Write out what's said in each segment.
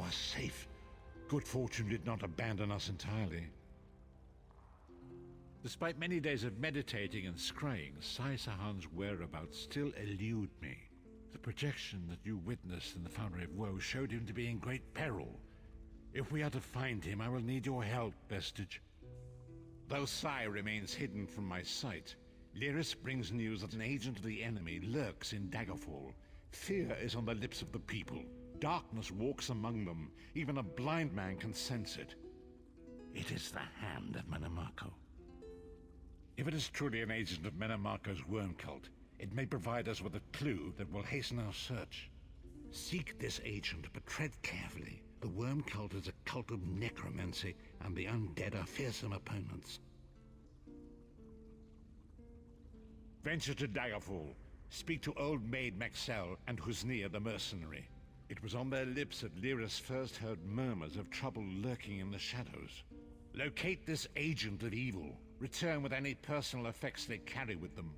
are safe. Good fortune did not abandon us entirely. Despite many days of meditating and scrying, Sai Sahan's whereabouts still elude me. The projection that you witnessed in the Foundry of Woe showed him to be in great peril. If we are to find him, I will need your help, Vestige. Though Sai remains hidden from my sight, Lyris brings news that an agent of the enemy lurks in Daggerfall. Fear is on the lips of the people. Darkness walks among them. Even a blind man can sense it. It is the hand of Menamarco. If it is truly an agent of Menamarco's worm cult, it may provide us with a clue that will hasten our search. Seek this agent, but tread carefully. The worm cult is a cult of necromancy, and the undead are fearsome opponents. Venture to Daggerfall. Speak to Old Maid Maxell and Husnia the mercenary. It was on their lips that Lyris first heard murmurs of trouble lurking in the shadows. Locate this agent of evil. Return with any personal effects they carry with them.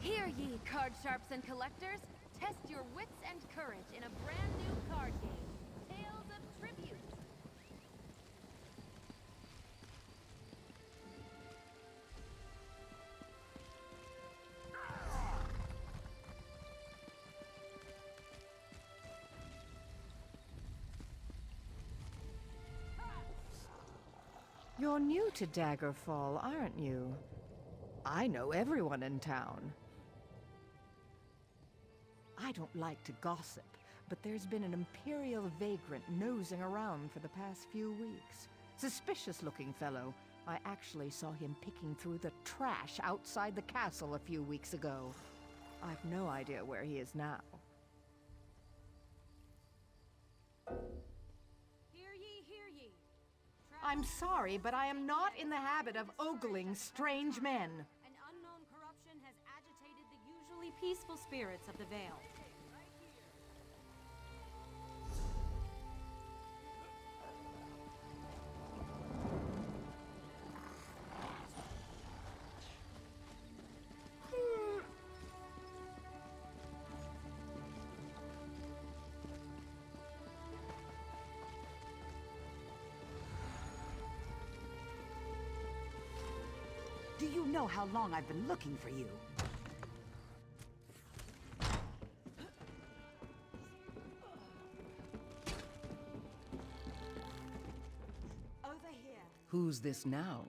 Hear ye, card sharps and collectors! Test your wits and courage in a brand new card game, Tales of Tribute! You're new to Daggerfall, aren't you? I know everyone in town. I don't like to gossip, but there's been an Imperial vagrant nosing around for the past few weeks. Suspicious-looking fellow. I actually saw him picking through the trash outside the castle a few weeks ago. I've no idea where he is now. Hear ye, hear ye! I'm sorry, but I am not in the habit of ogling strange men. An unknown corruption has agitated the usually peaceful spirits of the Vale. Do you know how long I've been looking for you? Over here. Who's this now?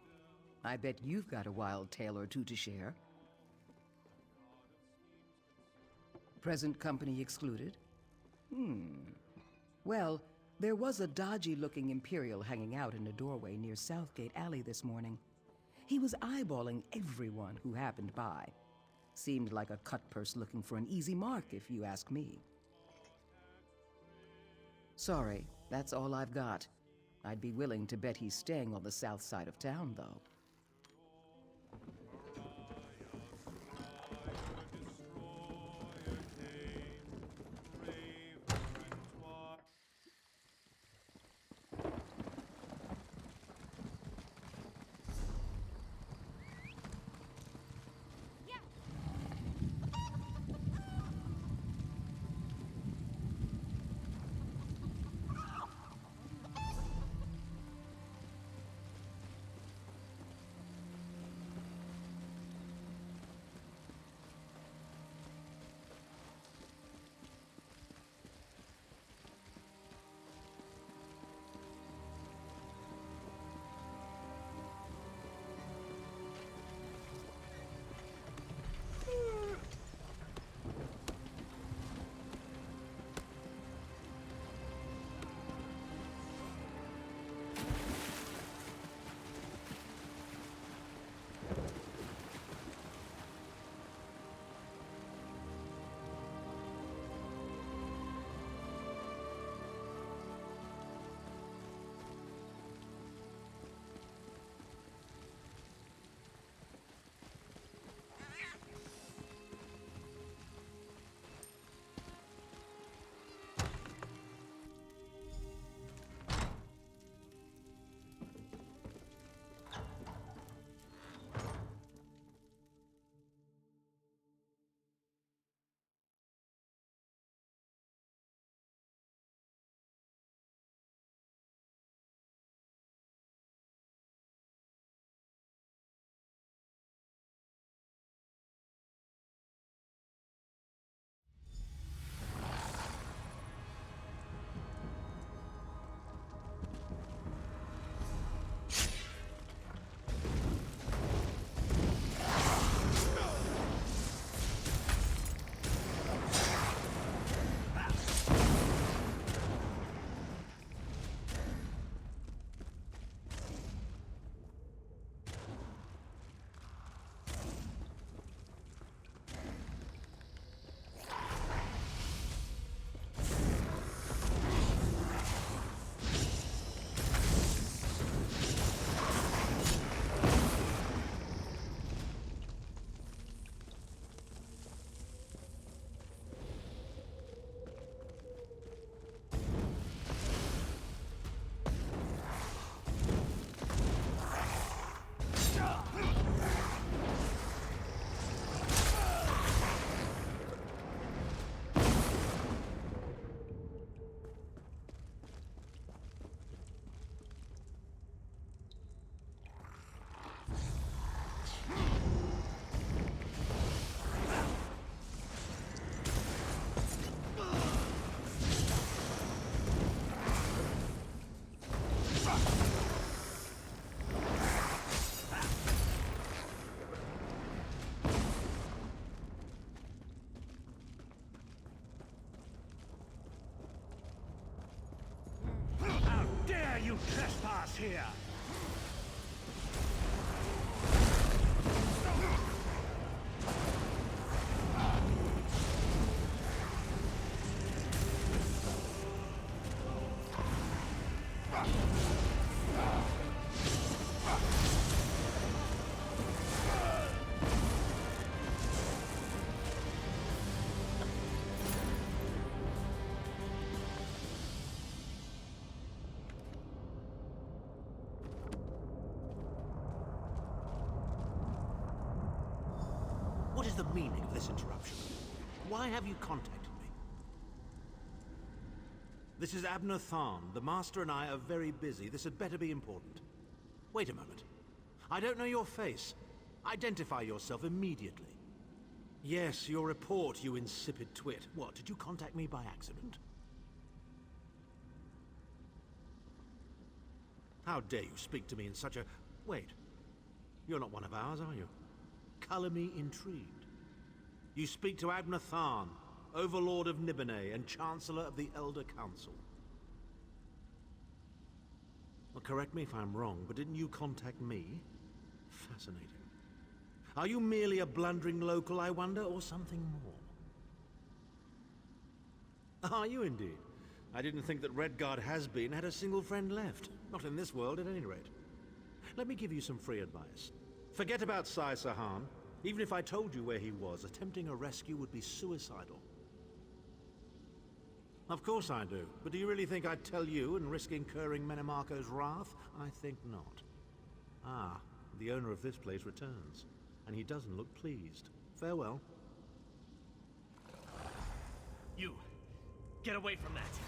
I bet you've got a wild tale or two to share. Present company excluded? Well, there was a dodgy-looking Imperial hanging out in a doorway near Southgate Alley this morning. He was eyeballing everyone who happened by. Seemed like a cut-purse looking for an easy mark, if you ask me. Sorry, that's all I've got. I'd be willing to bet he's staying on the south side of town, though. You trespass here! What is the meaning of this interruption? Why have you contacted me? This is Abner Tharn. The Master and I are very busy. This had better be important. Wait a moment. I don't know your face. Identify yourself immediately. Yes, your report, you insipid twit. What, did you contact me by accident? How dare you speak to me in such a... Wait. You're not one of ours, are you? Color me intrigued. You speak to Abner Tharn. Overlord of Nibene and Chancellor of the Elder Council. Well, correct me if I'm wrong, but didn't you contact me? Fascinating. Are you merely a blundering local, I wonder, or something more? Are you indeed? I didn't think that Redguard has-been had a single friend left. Not in this world, at any rate. Let me give you some free advice. Forget about Sai Sahan. Even if I told you where he was, attempting a rescue would be suicidal. Of course I do. But do you really think I'd tell you and risk incurring Menemarco's wrath? I think not. Ah, the owner of this place returns. And he doesn't look pleased. Farewell. You! Get away from that!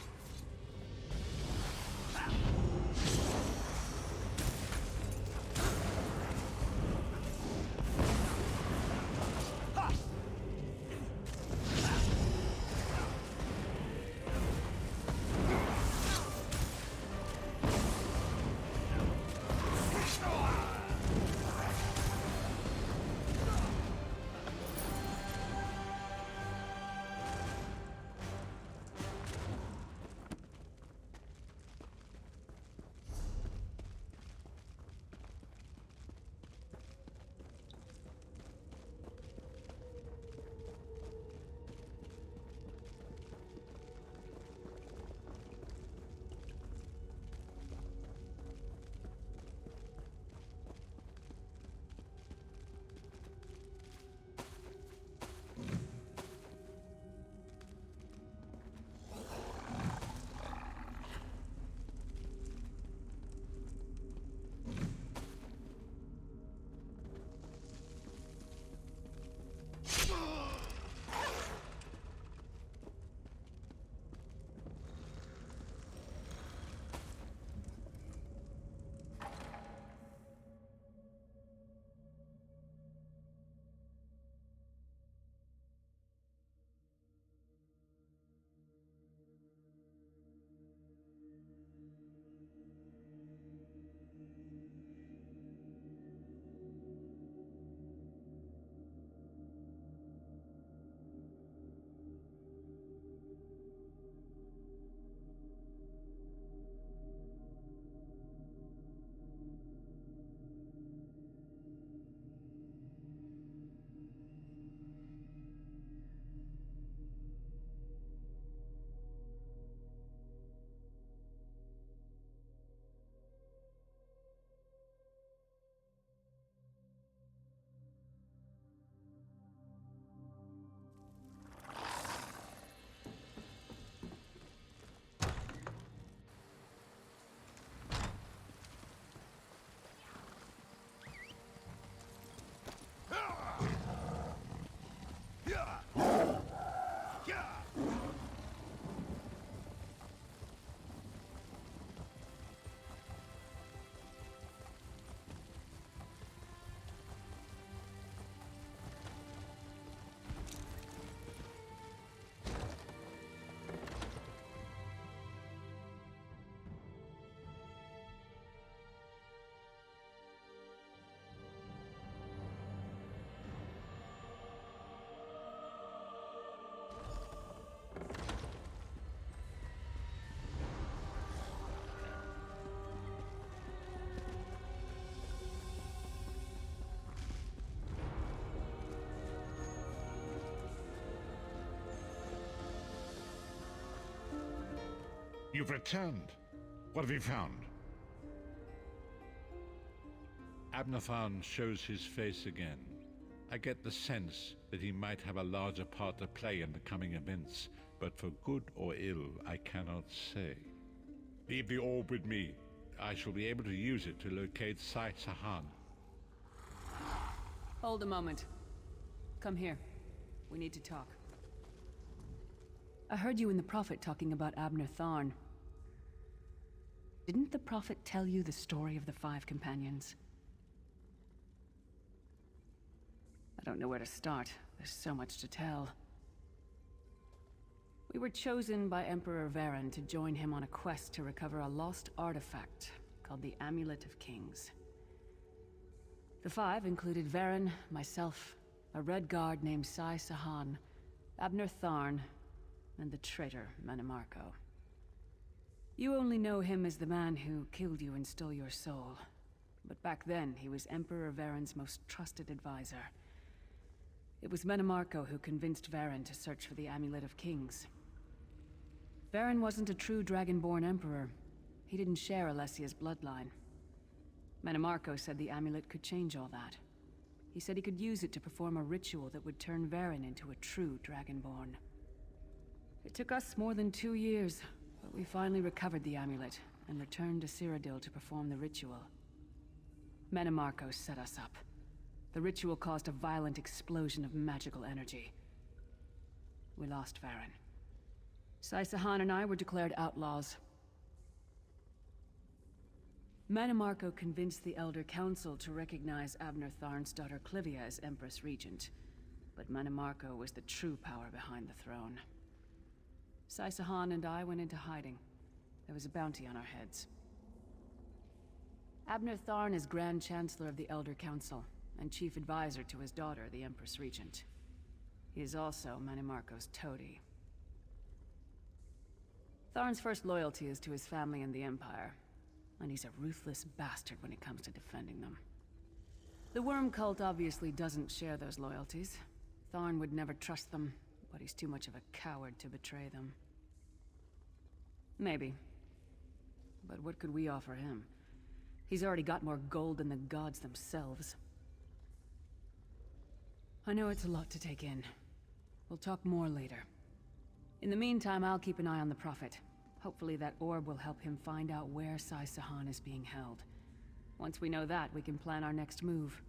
You've returned. What have you found? Abnathan shows his face again. I get the sense that he might have a larger part to play in the coming events, but for good or ill, I cannot say. Leave the orb with me. I shall be able to use it to locate Sai Sahan. Hold a moment. Come here. We need to talk. I heard you and the Prophet talking about Abner Tharn. Didn't the Prophet tell you the story of the 5 companions? I don't know where to start. There's so much to tell. We were chosen by Emperor Varen to join him on a quest to recover a lost artifact called the Amulet of Kings. The 5 included Varen, myself, a Red Guard named Sai Sahan, Abner Tharn, and the traitor Manimarco. You only know him as the man who killed you and stole your soul. But back then, he was Emperor Varen's most trusted advisor. It was Manimarco who convinced Varen to search for the Amulet of Kings. Varen wasn't a true Dragonborn Emperor. He didn't share Alessia's bloodline. Manimarco said the amulet could change all that. He said he could use it to perform a ritual that would turn Varen into a true Dragonborn. It took us more than 2 years, but we finally recovered the amulet and returned to Cyrodiil to perform the ritual. Manimarco set us up. The ritual caused a violent explosion of magical energy. We lost Varen. Saisahan and I were declared outlaws. Manimarco convinced the Elder Council to recognize Abner Tharn's daughter Clivia as Empress Regent. But Manimarco was the true power behind the throne. Saisahan and I went into hiding. There was a bounty on our heads. Abner Tharn is Grand Chancellor of the Elder Council, and Chief Advisor to his daughter, the Empress Regent. He is also Manimarco's toady. Tharn's first loyalty is to his family and the Empire, and he's a ruthless bastard when it comes to defending them. The Worm Cult obviously doesn't share those loyalties. Tharn would never trust them, but he's too much of a coward to betray them. Maybe. But what could we offer him? He's already got more gold than the gods themselves. I know it's a lot to take in. We'll talk more later. In the meantime, I'll keep an eye on the Prophet. Hopefully that orb will help him find out where Saisahan is being held. Once we know that, we can plan our next move.